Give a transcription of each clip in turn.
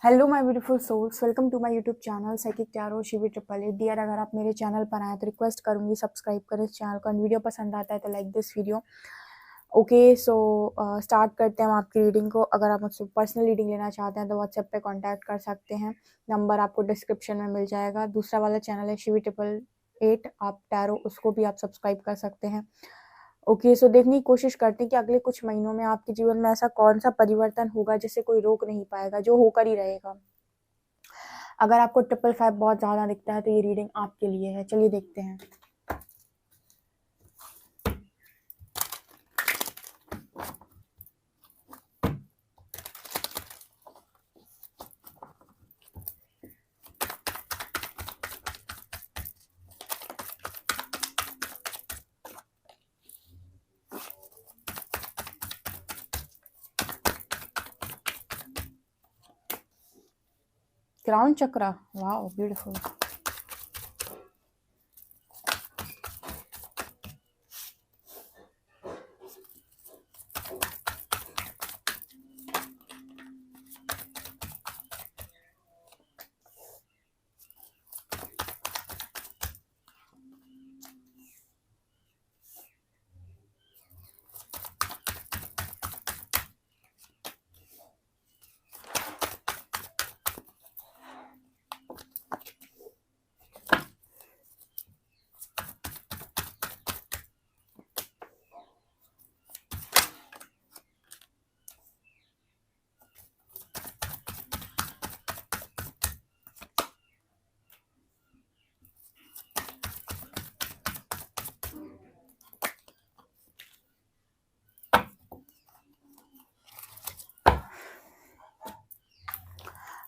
Hello my beautiful souls, welcome to my YouTube channel psychic tarot Shivi 888। Dear, अगर आप मेरे channel पर आए तो रिक्वेस्ट करूंगी सब्सक्राइब करें इस चैनल को। वीडियो पसंद आता है तो like this video. Okay, so start करते हैं हम आपकी रीडिंग को। अगर आप मुझसे पर्सनल रीडिंग लेना चाहते हैं तो व्हाट्सएप पे कांटेक्ट कर सकते हैं। नंबर आपको डिस्क्रिप्शन में मिल जाएगा। दूसरा वाला चैनल है शिवी 888, आप टैरो, उसको भी आप सब्सक्राइब कर सकते हैं। ओके, सो देखने की कोशिश करते हैं कि अगले कुछ महीनों में आपके जीवन में ऐसा कौन सा परिवर्तन होगा जिसे कोई रोक नहीं पाएगा, जो होकर ही रहेगा। अगर आपको 555 बहुत ज़्यादा दिखता है तो ये रीडिंग आपके लिए है। चलिए देखते हैं। क्राउन चक्रा, वाओ ब्यूटीफुल।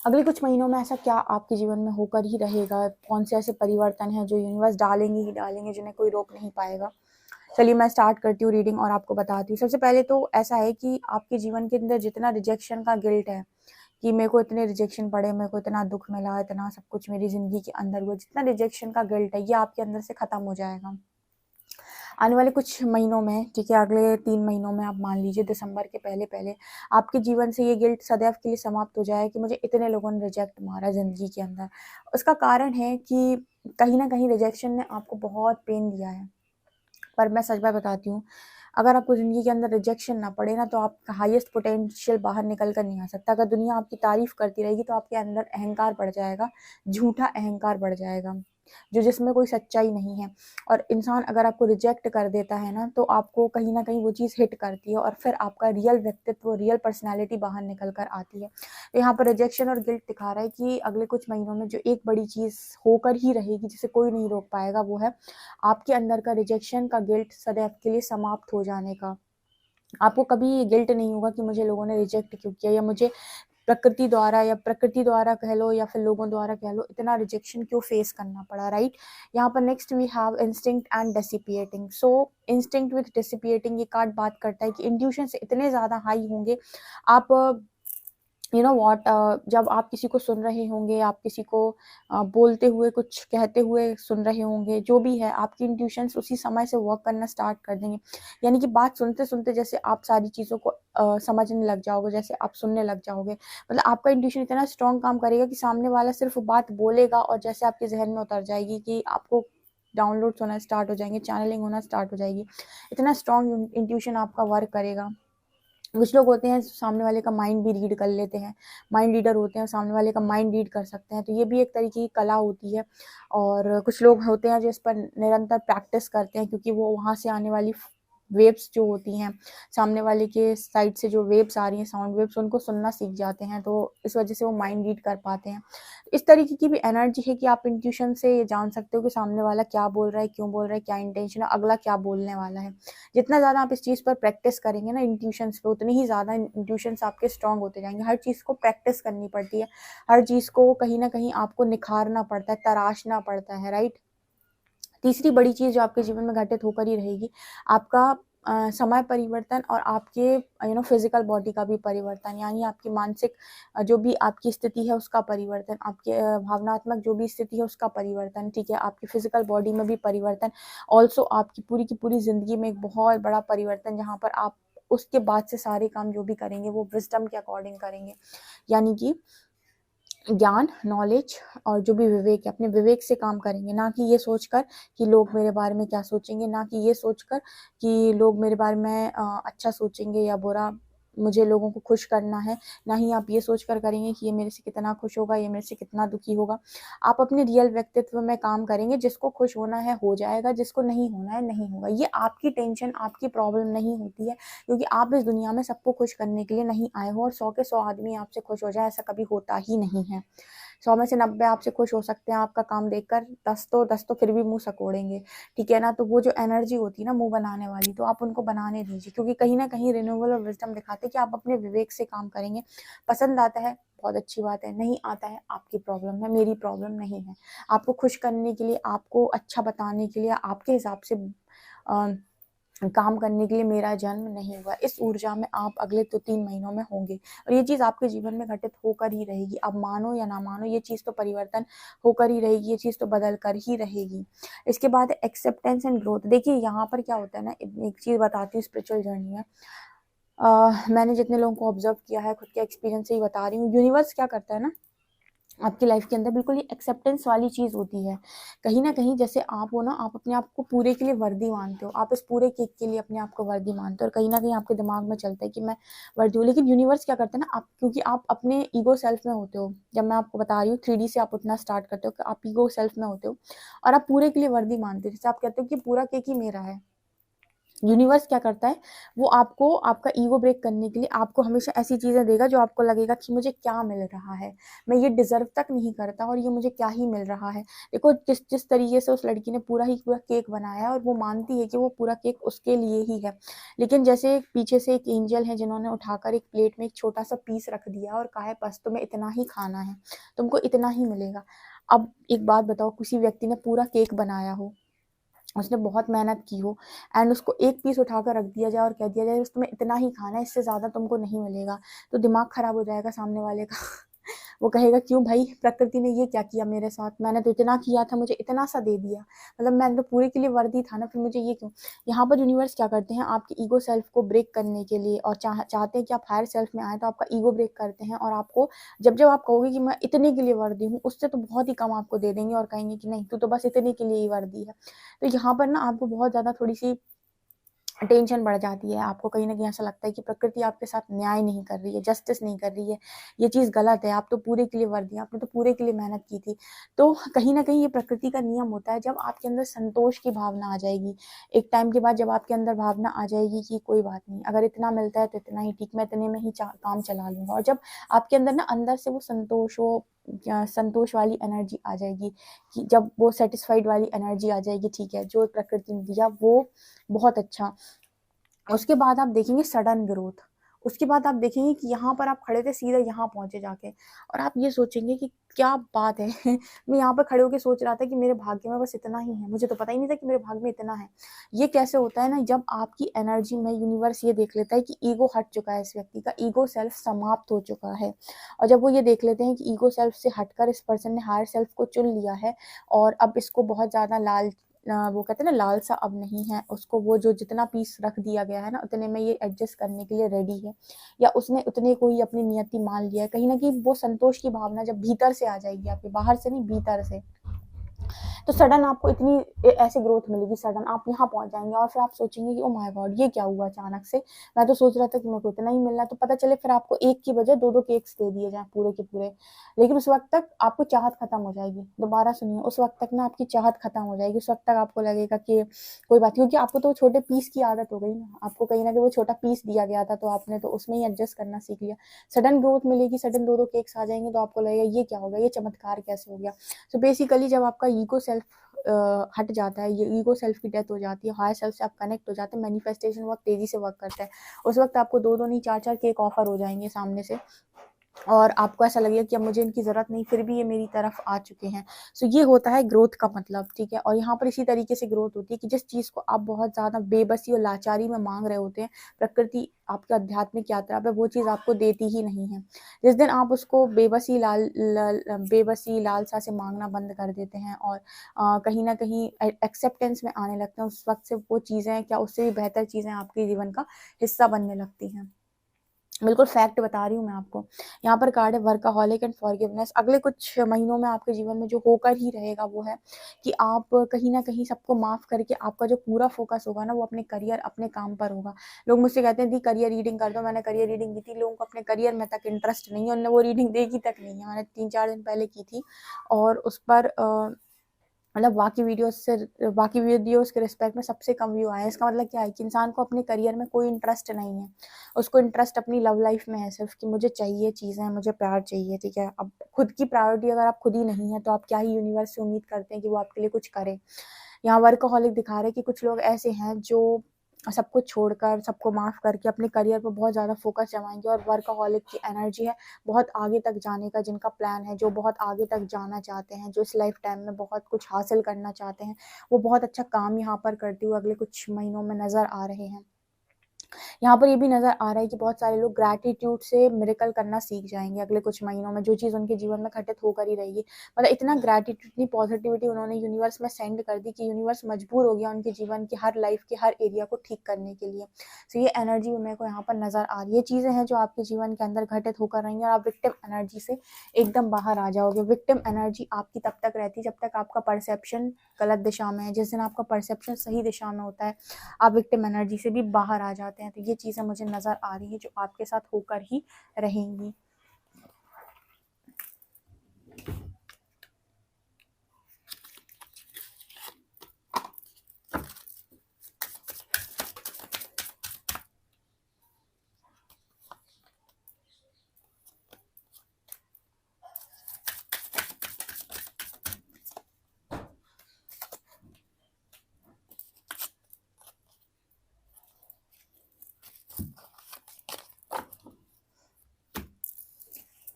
अगले कुछ महीनों में ऐसा क्या आपके जीवन में होकर ही रहेगा? कौन से ऐसे परिवर्तन हैं जो यूनिवर्स डालेंगे ही डालेंगे, जिन्हें कोई रोक नहीं पाएगा? चलिए मैं स्टार्ट करती हूँ रीडिंग और आपको बताती हूँ। सबसे पहले तो ऐसा है कि आपके जीवन के अंदर जितना रिजेक्शन का गिल्ट है कि मेरे को इतने रिजेक्शन पड़े, मेरे को इतना दुख मिला, इतना सब कुछ मेरी जिंदगी के अंदर हुआ, जितना रिजेक्शन का गिल्ट है ये आपके अंदर से खत्म हो जाएगा आने वाले कुछ महीनों में। ठीक है, अगले 3 महीनों में आप मान लीजिए दिसंबर के पहले पहले आपके जीवन से ये गिल्ट सदैव के लिए समाप्त हो जाए कि मुझे इतने लोगों ने रिजेक्ट मारा जिंदगी के अंदर। उसका कारण है कि कहीं ना कहीं रिजेक्शन ने आपको बहुत पेन दिया है। पर मैं सच बात बताती हूँ, अगर आपको जिंदगी के अंदर रिजेक्शन ना पड़े ना तो आपका हाईएस्ट पोटेंशियल बाहर निकल कर नहीं आ सकता। अगर दुनिया आपकी तारीफ करती रहेगी तो आपके अंदर अहंकार बढ़ जाएगा, झूठा अहंकार बढ़ जाएगा, जो जिसमें कोई सच्चाई नहीं है। और इंसान अगर आपको रिजेक्ट कर देता है ना तो आपको कहीं ना कहीं वो चीज़ हिट करती है और फिर आपका रियल व्यक्तित्व, रियल पर्सनैलिटी बाहर निकल कर आती है। तो यहाँ पर रिजेक्शन और गिल्ट दिखा रहा है कि अगले कुछ महीनों में जो एक बड़ी चीज़ होकर ही रहेगी जिसे कोई नहीं रोक पाएगा, वो है आपके अंदर का रिजेक्शन का गिल्ट सदैव के लिए समाप्त हो जाने का। आपको कभी ये गिल्ट नहीं होगा कि मुझे लोगों ने रिजेक्ट क्यों किया, या मुझे प्रकृति द्वारा कह लो या फिर लोगों द्वारा कह लो इतना रिजेक्शन क्यों फेस करना पड़ा, राइट। यहाँ पर next we have instinct and dissipating. So instinct with dissipating, ये कार्ड बात करता है कि इंट्यूशन से इतने ज़्यादा हाई होंगे आप, यू नो व्हाट, जब आप किसी को सुन रहे होंगे, आप किसी को बोलते हुए, कुछ कहते हुए सुन रहे होंगे, जो भी है आपकी इंट्यूशंस उसी समय से वर्क करना स्टार्ट कर देंगे। यानी कि बात सुनते सुनते जैसे आप सारी चीज़ों को समझने लग जाओगे, जैसे आप सुनने लग जाओगे। मतलब आपका इंट्यूशन इतना स्ट्रॉन्ग काम करेगा कि सामने वाला सिर्फ बात बोलेगा और जैसे आपके जहन में उतर जाएगी कि आपको डाउनलोड होना स्टार्ट हो जाएंगे, चैनलिंग होना स्टार्ट हो जाएगी। इतना स्ट्रॉन्ग इंट्यूशन आपका वर्क करेगा। कुछ लोग होते हैं सामने वाले का माइंड भी रीड कर लेते हैं, माइंड रीडर होते हैं, सामने वाले का माइंड रीड कर सकते हैं, तो ये भी एक तरीके की कला होती है। और कुछ लोग होते हैं जो इस पर निरंतर प्रैक्टिस करते हैं, क्योंकि वो वहाँ से आने वाली वेव्स जो होती हैं, सामने वाले के साइड से जो वेव्स आ रही हैं, साउंड वेव्स, उनको सुनना सीख जाते हैं, तो इस वजह से वो माइंड रीड कर पाते हैं। इस तरीके की भी एनर्जी है कि आप इंट्यूशन से ये जान सकते हो कि सामने वाला क्या बोल रहा है, क्यों बोल रहा है, क्या इंटेंशन है, अगला क्या बोलने वाला है। जितना ज़्यादा आप इस चीज़ पर प्रैक्टिस करेंगे ना इंट्यूशंस पे, उतनी ही ज़्यादा इंट्यूशंस आपके स्ट्रांग होते जाएंगे। हर चीज़ को प्रैक्टिस करनी पड़ती है, हर चीज़ को कहीं ना कहीं आपको निखारना पड़ता है, तराशना पड़ता है, राइट। तीसरी बड़ी चीज़ जो आपके जीवन में घटित होकर ही रहेगी, आपका समय परिवर्तन और आपके फिजिकल बॉडी का भी परिवर्तन, यानी आपकी मानसिक जो भी आपकी स्थिति है उसका परिवर्तन, आपके भावनात्मक जो भी स्थिति है उसका परिवर्तन, ठीक है, आपकी फिजिकल बॉडी में भी परिवर्तन, ऑल्सो आपकी पूरी की पूरी जिंदगी में एक बहुत बड़ा परिवर्तन, जहाँ पर आप उसके बाद से सारे काम जो भी करेंगे वो विजडम के अकॉर्डिंग करेंगे। यानी कि ज्ञान, नॉलेज और जो भी विवेक है, अपने विवेक से काम करेंगे, ना कि ये सोचकर कि लोग मेरे बारे में क्या सोचेंगे, ना कि ये सोचकर कि लोग मेरे बारे में अच्छा सोचेंगे या बुरा, मुझे लोगों को खुश करना है। ना ही आप ये सोचकर करेंगे कि ये मेरे से कितना खुश होगा, ये मेरे से कितना दुखी होगा। आप अपने रियल व्यक्तित्व में काम करेंगे, जिसको खुश होना है हो जाएगा, जिसको नहीं होना है नहीं होगा। ये आपकी टेंशन, आपकी प्रॉब्लम नहीं होती है, क्योंकि आप इस दुनिया में सबको खुश करने के लिए नहीं आए हो, और 100 के 100 आदमी आपसे खुश हो जाए ऐसा कभी होता ही नहीं है। 100 में से 90 आपसे खुश हो सकते हैं आपका काम देखकर, 10 तो फिर भी मुँह सिकोड़ेंगे, ठीक है ना? तो वो जो एनर्जी होती है ना मुँह बनाने वाली, तो आप उनको बनाने दीजिए, क्योंकि कहीं न कहीं रिन्यूएबल और विज़डम दिखाते हैं कि आप अपने विवेक से काम करेंगे। पसंद आता है, बहुत अच्छी बात है, नहीं आता है, आपकी प्रॉब्लम है, मेरी प्रॉब्लम नहीं है। आपको खुश करने के लिए, आपको अच्छा बताने के लिए, आपके हिसाब से अ काम करने के लिए मेरा जन्म नहीं हुआ। इस ऊर्जा में आप अगले 3 महीनों में होंगे, और ये चीज़ आपके जीवन में घटित होकर ही रहेगी। आप मानो या ना मानो, ये चीज़ तो परिवर्तन होकर ही रहेगी, ये चीज़ तो बदल कर ही रहेगी। इसके बाद एक्सेप्टेंस एंड ग्रोथ। देखिए यहाँ पर क्या होता है ना, एक चीज़ बताती हूँ स्पिरिचुअल जर्नी में। मैंने जितने लोगों को ऑब्जर्व किया है, खुद के एक्सपीरियंस से ही बता रही हूँ। यूनिवर्स क्या करता है ना, आपकी लाइफ के अंदर बिल्कुल ही एक्सेप्टेंस वाली चीज़ होती है। कहीं न कहीं जैसे आप हो ना, आप अपने आप को पूरे के लिए वर्दी मानते हो। आप इस पूरे केक के लिए अपने आप को वर्दी मानते हो, और कहीं न कहीं आपके दिमाग में चलता है कि मैं वर्दी हूँ। लेकिन यूनिवर्स क्या करता है ना, आप क्योंकि आप अपने ईगो सेल्फ में होते हो। जब मैं आपको बता रही हूँ 3D से आप उठना स्टार्ट करते हो कि आप ईगो सेल्फ में होते हो, और आप पूरे के लिए वर्दी मानते हो। जैसे आप कहते हो कि पूरा केक ही मेरा है। यूनिवर्स क्या करता है, वो आपको आपका ईगो ब्रेक करने के लिए आपको हमेशा ऐसी चीज़ें देगा जो आपको लगेगा कि मुझे क्या मिल रहा है, मैं ये डिज़र्व तक नहीं करता और ये मुझे क्या ही मिल रहा है। देखो जिस जिस तरीके से उस लड़की ने पूरा ही पूरा केक बनाया है, और वो मानती है कि वो पूरा केक उसके लिए ही है। लेकिन जैसे पीछे से एक एंजल है जिन्होंने उठाकर एक प्लेट में एक छोटा-सा पीस रख दिया और कहा है बस तुम्हें इतना ही खाना है, तुमको इतना ही मिलेगा। अब एक बात बताओ, किसी व्यक्ति ने पूरा केक बनाया हो, उसने बहुत मेहनत की हो, एंड उसको एक पीस उठाकर रख दिया जाए और कह दिया जाए बस तुम्हें इतना ही खाना है, इससे ज़्यादा तुमको नहीं मिलेगा, तो दिमाग खराब हो जाएगा सामने वाले का। वो कहेगा क्यों भाई, प्रकृति ने ये क्या किया मेरे साथ, मैंने तो इतना किया था, मुझे इतना सा दे दिया, मतलब मैंने तो पूरे के लिए वर्दी था ना, फिर मुझे ये क्यों। यहाँ पर यूनिवर्स क्या करते हैं, आपके ईगो सेल्फ को ब्रेक करने के लिए, और चाहते हैं कि आप हायर सेल्फ में आए, तो आपका ईगो ब्रेक करते हैं, और आपको जब जब आप कहोगे कि मैं इतने के लिए वर्दी हूँ, उससे तो बहुत ही कम आपको दे देंगे, और कहेंगे कि नहीं तू तो बस इतने के लिए ही वर्दी है। तो यहाँ पर ना आपको बहुत ज़्यादा थोड़ी-सी टेंशन बढ़ जाती है। आपको कहीं न कहीं ऐसा लगता है कि प्रकृति आपके साथ न्याय नहीं कर रही है, जस्टिस नहीं कर रही है। ये चीज़ गलत है, आप तो पूरे के लिए वर्दी हैं, आपने तो पूरे के लिए मेहनत की थी। तो कहीं न कहीं ये प्रकृति का नियम होता है, जब आपके अंदर संतोष की भावना आ जाएगी, एक टाइम के बाद जब आपके अंदर भावना आ जाएगी कि कोई बात नहीं, अगर इतना मिलता है तो इतना ही ठीक, मैं इतने में ही काम चला लूँगा, और जब आपके अंदर ना अंदर से वो संतोष वाली एनर्जी आ जाएगी, कि जब वो सैटिस्फाइड वाली एनर्जी आ जाएगी, ठीक है, जो प्रकृति ने दिया वो बहुत अच्छा। उसके बाद आप देखेंगे सडन ग्रोथ। उसके बाद आप देखेंगे कि यहाँ पर आप खड़े थे, सीधे यहाँ पहुँचे जाके, और आप ये सोचेंगे कि क्या बात है। मैं यहाँ पर खड़े होके सोच रहा था कि मेरे भाग्य में बस इतना ही है, मुझे तो पता ही नहीं था कि मेरे भाग्य में इतना है। ये कैसे होता है ना, जब आपकी एनर्जी में यूनिवर्स ये देख लेता है कि ईगो हट चुका है, इस व्यक्ति का ईगो सेल्फ समाप्त हो चुका है, और जब वो ये देख लेते हैं कि ईगो सेल्फ से हटकर इस पर्सन ने हायर सेल्फ को चुन लिया है, और अब इसको बहुत ज़्यादा वो कहते हैं ना लालसा अब नहीं है, उसको वो जो जितना पीस रख दिया गया है ना, उतने में ये एडजस्ट करने के लिए रेडी है, या उसने उतने को ही अपनी नियति मान लिया है। कहीं न कहीं वो संतोष की भावना जब भीतर से आ जाएगी, आपके बाहर से नहीं, भीतर से, तो सडन आपको इतनी ऐसे ग्रोथ मिलेगी, सडन आप यहाँ पहुंच जाएंगे, और फिर आप सोचेंगे कि ओ माय गॉड ये क्या हुआ अचानक से, मैं तो सोच रहा था कि मेरे को इतना ही मिल रहा है, तो पता चले फिर आपको एक की बजाय 2-2 केक्स दे दिए जाए पूरे के पूरे। लेकिन उस वक्त तक आपको चाहत खत्म हो जाएगी, दोबारा सुनिए, उस वक्त तक ना आपकी चाहत खत्म हो जाएगी, उस वक्त तक आपको लगेगा कि कोई बात, क्योंकि आपको तो छोटे पीस की आदत हो गई ना, आपको कहीं ना कहीं वो छोटा पीस दिया गया था, तो आपने तो उसमें ही एडजस्ट करना सीख लिया। सडन ग्रोथ मिलेगी, सडन 2-2 केक्स आ जाएंगे, तो आपको लगेगा ये क्या हो गया, ये चमत्कार कैसे हो गया। सो बेसिकली जब आपका ईगो सेल्फ हट जाता है, ये ईगो सेल्फ की डेथ हो जाती है, हायर सेल्फ से आप कनेक्ट हो जाते हैं, मैनिफेस्टेशन बहुत तेजी से वर्क करता है। उस वक्त आपको 2-2 नहीं 4-4 केक ऑफर हो जाएंगे सामने से, और आपको ऐसा लगेगा कि अब मुझे इनकी ज़रूरत नहीं, फिर भी ये मेरी तरफ आ चुके हैं। सो ये होता है ग्रोथ का मतलब, ठीक है। और यहाँ पर इसी तरीके से ग्रोथ होती है कि जिस चीज़ को आप बहुत ज़्यादा बेबसी और लाचारी में मांग रहे होते हैं, प्रकृति आपकी आध्यात्मिक यात्रा पे वो चीज़ आपको देती ही नहीं है। जिस दिन आप उसको बेबसी लालसा से मांगना बंद कर देते हैं, और कहीं ना कहीं एक्सेप्टेंस में आने लगते हैं, उस वक्त से वो चीज़ें क्या, उससे भी बेहतर चीज़ें आपके जीवन का हिस्सा बनने लगती हैं। बिल्कुल फैक्ट बता रही हूँ मैं आपको। यहाँ पर कार्ड है वर्कaholic एंड फॉरगिवनेस। अगले कुछ महीनों में आपके जीवन में जो होकर ही रहेगा वो है कि आप कहीं न कहीं सबको माफ़ करके आपका जो पूरा फ़ोकस होगा ना वो अपने करियर, अपने काम पर होगा। लोग मुझसे कहते हैं दी करियर रीडिंग कर दो, मैंने करियर रीडिंग की थी, लोगों को अपने करियर में तक इंटरेस्ट नहीं है, उन्होंने वो रीडिंग देखी तक नहीं है। मैंने 3-4 दिन पहले की थी और उस पर मतलब बाकी वीडियोस के रिस्पेक्ट में सबसे कम व्यू आए हैं। इसका मतलब क्या है कि इंसान को अपने करियर में कोई इंटरेस्ट नहीं है, उसको इंटरेस्ट अपनी लव लाइफ में है सिर्फ कि मुझे चाहिए चीज़ें, मुझे प्यार चाहिए, ठीक है। अब खुद की प्रायोरिटी अगर आप खुद ही नहीं है तो आप क्या ही यूनिवर्स से उम्मीद करते हैं कि वो आपके लिए कुछ करे। यहाँ वर्कaholic दिखा रहे हैं कि कुछ लोग ऐसे हैं जो सब कुछ छोड़कर, सबको माफ़ करके अपने करियर पर बहुत ज़्यादा फोकस जमाएंगे और वर्कaholic की एनर्जी है बहुत आगे तक जाने का, जिनका प्लान है, जो बहुत आगे तक जाना चाहते हैं, जो इस लाइफ टाइम में बहुत कुछ हासिल करना चाहते हैं, वो बहुत अच्छा काम यहाँ पर करते हुए अगले कुछ महीनों में नज़र आ रहे हैं। यहाँ पर ये भी नज़र आ रहा है कि बहुत सारे लोग ग्रैटिट्यूड से मिरेकल करना सीख जाएंगे अगले कुछ महीनों में, जो चीज़ उनके जीवन में घटित होकर ही रहेगी। मतलब इतना ग्रैटिट्यूड, इतनी पॉजिटिविटी उन्होंने यूनिवर्स में सेंड कर दी कि यूनिवर्स मजबूर हो गया उनके जीवन की हर लाइफ के हर एरिया को ठीक करने के लिए। तो ये एनर्जी मेरे को यहाँ पर नज़र आ रही है। ये चीज़ें हैं जो आपके जीवन के अंदर घटित होकर रहेंगी और आप विक्टिम एनर्जी से एकदम बाहर आ जाओगे। विक्टिम एनर्जी आपकी तब तक रहती है जब तक आपका परसेप्शन गलत दिशा में है। जिस दिन आपका परसेप्शन सही दिशा में होता है आप विक्टिम एनर्जी से भी बाहर आ जाते हैं। तो ये चीज़ें मुझे नज़र आ रही है जो आपके साथ होकर ही रहेंगी।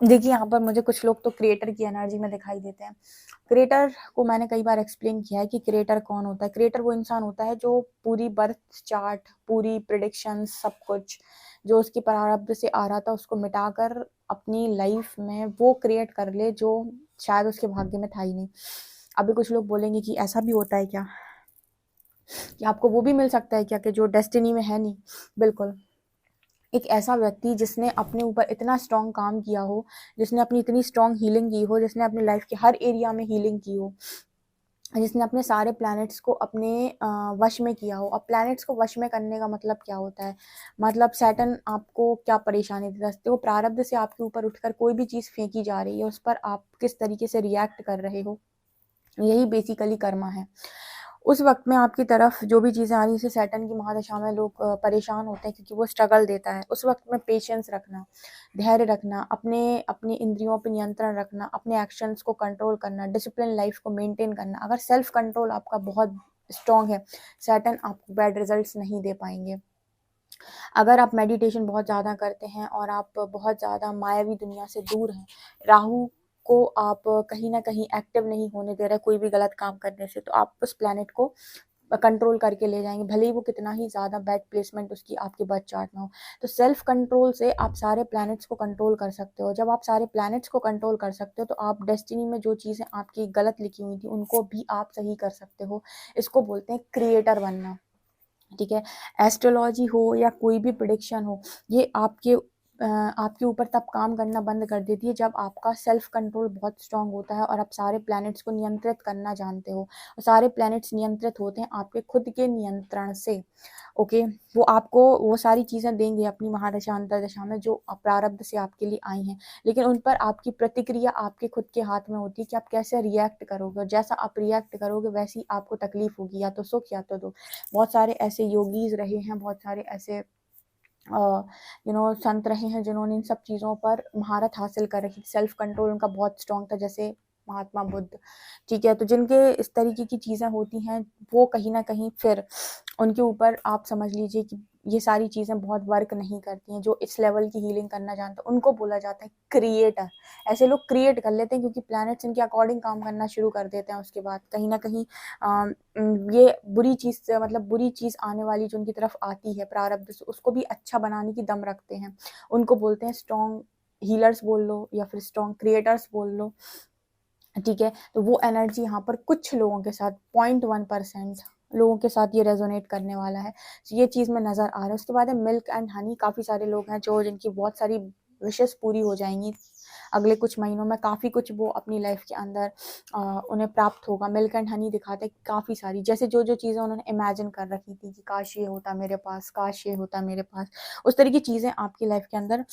देखिए यहाँ पर मुझे कुछ लोग तो क्रिएटर की एनर्जी में दिखाई देते हैं। क्रिएटर को मैंने कई बार एक्सप्लेन किया है कि क्रिएटर कौन होता है। क्रिएटर वो इंसान होता है जो पूरी बर्थ चार्ट, पूरी प्रिडिक्शन, सब कुछ जो उसकी प्रारब्ध से आ रहा था उसको मिटाकर अपनी लाइफ में वो क्रिएट कर ले जो शायद उसके भाग्य में था ही नहीं। अभी कुछ लोग बोलेंगे कि ऐसा भी होता है क्या, कि आपको वो भी मिल सकता है क्या कि जो डेस्टिनी में है नहीं। बिल्कुल, एक ऐसा व्यक्ति जिसने अपने ऊपर इतना स्ट्रॉन्ग काम किया हो, जिसने अपनी इतनी स्ट्रॉन्ग हीलिंग की हो, जिसने अपनी लाइफ के हर एरिया में हीलिंग की हो, जिसने अपने सारे प्लैनेट्स को अपने वश में किया हो। अब प्लैनेट्स को वश में करने का मतलब क्या होता है, मतलब सैटर्न आपको क्या परेशानी देता है, वो प्रारब्ध से आपके ऊपर उठकर कोई भी चीज़ फेंकी जा रही है उस पर आप किस तरीके से रिएक्ट कर रहे हो, यही बेसिकली कर्मा है। उस वक्त में आपकी तरफ जो भी चीज़ें आ रही हैं, सैटर्न की महादशा में लोग परेशान होते हैं क्योंकि वो स्ट्रगल देता है। उस वक्त में पेशेंस रखना, धैर्य रखना, अपनी इंद्रियों पर नियंत्रण रखना, अपने एक्शंस को कंट्रोल करना, डिसिप्लिन लाइफ को मेंटेन करना। अगर सेल्फ कंट्रोल आपका बहुत स्ट्रॉन्ग है, सैटर्न आपको बैड रिजल्ट्स नहीं दे पाएंगे। अगर आप मेडिटेशन बहुत ज़्यादा करते हैं और आप बहुत ज़्यादा मायावी दुनिया से दूर हैं, राहु को आप कहीं ना कहीं एक्टिव नहीं होने दे रहे कोई भी गलत काम करने से, तो आप उस प्लैनेट को कंट्रोल करके ले जाएंगे, भले ही वो कितना ही ज़्यादा बैड प्लेसमेंट उसकी आपके बर्थ चार्ट में हो। तो सेल्फ कंट्रोल से आप सारे प्लैनेट्स को कंट्रोल कर सकते हो। जब आप सारे प्लैनेट्स को कंट्रोल कर सकते हो तो आप डेस्टिनी में जो चीज़ें आपकी गलत लिखी हुई थी उनको भी आप सही कर सकते हो। इसको बोलते हैं क्रिएटर बनना, ठीक है। एस्ट्रोलॉजी हो या कोई भी प्रिडिक्शन हो, ये आपके ऊपर तब काम करना बंद कर देती है जब आपका सेल्फ कंट्रोल बहुत स्ट्रांग होता है और आप सारे प्लैनेट्स को नियंत्रित करना जानते हो। और सारे प्लैनेट्स नियंत्रित होते हैं आपके खुद के नियंत्रण से। ओके, वो आपको वो सारी चीज़ें देंगे अपनी महादशा अंतरदशा में जो प्रारब्ध से आपके लिए आई हैं, लेकिन उन पर आपकी प्रतिक्रिया आपके खुद के हाथ में होती है कि आप कैसे रिएक्ट करोगे, और जैसा आप रिएक्ट करोगे वैसी आपको तकलीफ होगी, या तो सुख या तो दुख। बहुत सारे ऐसे योगीज रहे हैं, बहुत सारे ऐसे संत रहे हैं जिन्होंने इन सब चीज़ों पर महारत हासिल कर रखी। सेल्फ कंट्रोल उनका बहुत स्ट्रॉन्ग था, जैसे महात्मा बुद्ध, ठीक है। तो जिनके इस तरीके की चीज़ें होती हैं वो कहीं ना कहीं फिर उनके ऊपर आप समझ लीजिए कि ये सारी चीज़ें बहुत वर्क नहीं करती हैं। जो इस लेवल की हीलिंग करना जानते हैं उनको बोला जाता है क्रिएटर। ऐसे लोग क्रिएट कर लेते हैं क्योंकि प्लैनेट्स इनके अकॉर्डिंग काम करना शुरू कर देते हैं। उसके बाद कहीं ना कहीं ये बुरी चीज़ से, मतलब बुरी चीज़ आने वाली जो उनकी तरफ आती है प्रारब्ध से, उसको भी अच्छा बनाने की दम रखते हैं। उनको बोलते हैं स्ट्रॉन्ग हीलर्स बोल लो या फिर स्ट्रॉन्ग क्रिएटर्स बोल लो, ठीक है। तो वो एनर्जी यहाँ पर कुछ लोगों के साथ 0.1% लोगों के साथ ये रेजोनेट करने वाला है। ये चीज़ में नज़र आ रहा है। उसके बाद है मिल्क एंड हनी। काफ़ी सारे लोग हैं जो जिनकी बहुत सारी विशेस पूरी हो जाएंगी अगले कुछ महीनों में। काफ़ी कुछ वो अपनी लाइफ के अंदर उन्हें प्राप्त होगा। मिल्क एंड हनी दिखाते हैं काफ़ी सारी, जैसे जो जो चीज़ें उन्होंने इमेजिन कर रखी थी कि काश ये होता मेरे पास, काश ये होता मेरे पास, उस तरह की चीज़ें आपकी लाइफ के अंदर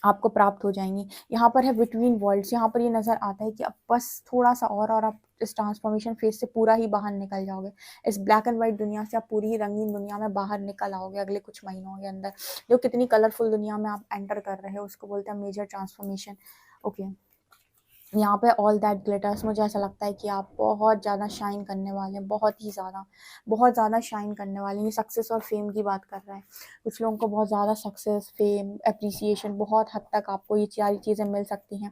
आपको प्राप्त हो जाएंगी। यहाँ पर है बिटवीन वर्ल्ड्स। यहाँ पर ये नज़र आता है कि अब बस थोड़ा सा और आप इस ट्रांसफॉर्मेशन फेज से पूरा ही बाहर निकल जाओगे। इस ब्लैक एंड वाइट दुनिया से आप पूरी ही रंगीन दुनिया में बाहर निकल आओगे अगले कुछ महीनों के अंदर। जो कितनी कलरफुल दुनिया में आप एंटर कर रहे हो उसको बोलते हैं मेजर ट्रांसफॉर्मेशन। ओके, यहाँ पे ऑल दैट ग्लिटर्स, मुझे ऐसा लगता है कि आप बहुत ज़्यादा शाइन करने वाले हैं, बहुत ज़्यादा शाइन करने वाले हैं। ये सक्सेस और फेम की बात कर रहा है। कुछ लोगों को बहुत ज़्यादा सक्सेस, फेम, एप्रिसिएशन बहुत हद तक आपको ये सारी चीज़ें मिल सकती हैं।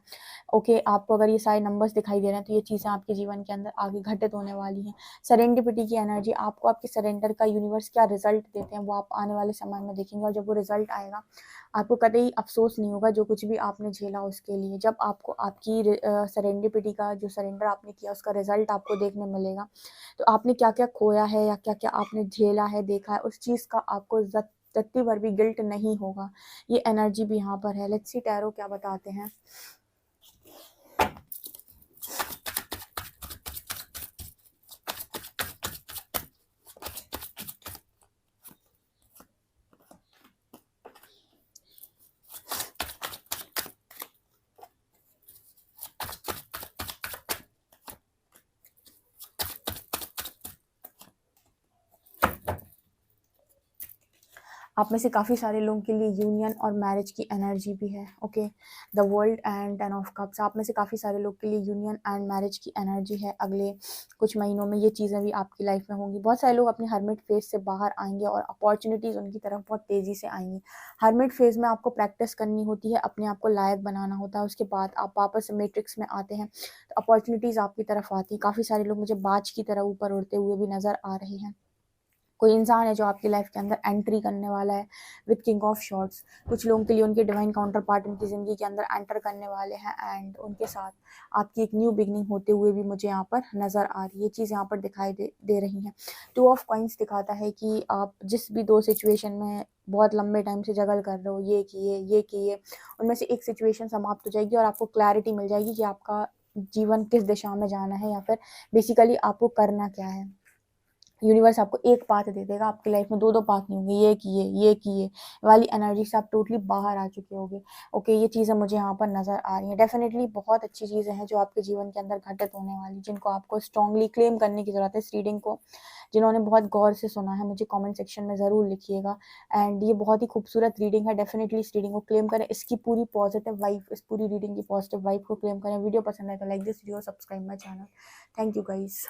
ओके, आपको अगर ये सारे नंबर्स दिखाई दे रहे हैं तो ये चीज़ें आपके जीवन के अंदर आगे घटित होने वाली हैं। सरेंडिपिटी की एनर्जी, आपको आपके सरेंडर का यूनिवर्स क्या रिजल्ट देते हैं वो आप आने वाले समय में देखेंगे। और जब वो रिजल्ट आएगा आपको कतई अफसोस नहीं होगा जो कुछ भी आपने झेला उसके लिए। जब आपको आपकी सरेंडिपिटी का जो सरेंडर आपने किया उसका रिजल्ट आपको देखने मिलेगा तो आपने क्या क्या खोया है या क्या क्या आपने झेला है, देखा है, उस चीज़ का आपको रत्ती भर भी गिल्ट नहीं होगा। ये एनर्जी भी यहाँ पर है। लेट्स सी टैरो क्या बताते हैं। आप में से काफ़ी सारे लोगों के लिए यूनियन और मैरिज की एनर्जी भी है। Okay, the world and 10 of cups. आप में से काफ़ी सारे लोग के लिए यूनियन एंड मैरिज की एनर्जी है। अगले कुछ महीनों में ये चीज़ें भी आपकी लाइफ में होंगी। बहुत सारे लोग अपने हर्मिट फेज से बाहर आएंगे और अपॉर्चुनिटीज़ उनकी तरफ बहुत तेज़ी से आएंगी। हर्मिट फेज में आपको प्रैक्टिस करनी होती है, अपने आप को लायक बनाना होता है। उसके बाद आप वापस मैट्रिक्स में आते हैं तो अपॉर्चुनिटीज़ आपकी तरफ आती है। काफ़ी सारे लोग मुझे बाज की तरह ऊपर उड़ते हुए भी नज़र आ रहे हैं। कोई इंसान है जो आपकी लाइफ के अंदर एंट्री करने वाला है विद किंग ऑफ शॉर्ट्स। कुछ लोगों के लिए उनके डिवाइन काउंटर पार्ट उनकी ज़िंदगी के अंदर एंटर करने वाले हैं एंड उनके साथ आपकी एक न्यू बिगनिंग होते हुए भी मुझे यहाँ पर नज़र आ रही है। चीज़ यहाँ पर दिखाई दे रही हैं। 2 ऑफ कॉइंस दिखाता है कि आप जिस भी 2 सिचुएशन में बहुत लंबे टाइम से जगल कर रहे हो, ये किए, उनमें से एक सिचुएशन समाप्त हो जाएगी और आपको क्लैरिटी मिल जाएगी कि आपका जीवन किस दिशा में जाना है या फिर बेसिकली आपको करना क्या है। यूनिवर्स आपको एक पाथ दे देगा, आपकी लाइफ में 2 पाथ नहीं होंगे, ये किए वाली एनर्जी से आप टोटली बाहर आ चुके होगे। ओके, ये चीज़ें मुझे यहाँ पर नज़र आ रही हैं। डेफिनेटली बहुत अच्छी चीज़ें हैं जो आपके जीवन के अंदर घटित होने वाली, जिनको आपको स्ट्रांगली क्लेम करने की ज़रूरत है। इस रीडिंग को जिन्होंने बहुत गौर से सुना है मुझे कमेंट सेक्शन में ज़रूर लिखिएगा। एंड ये बहुत ही खूबसूरत रीडिंग है। डेफिनेटली इस रीडिंग को क्लेम करें, इसकी पूरी पॉजिटिव वाइब, इस पूरी रीडिंग की पॉजिटिव वाइब को क्लेम करें। वीडियो पसंद है तो like this video, subscribe my channel. Thank you guys.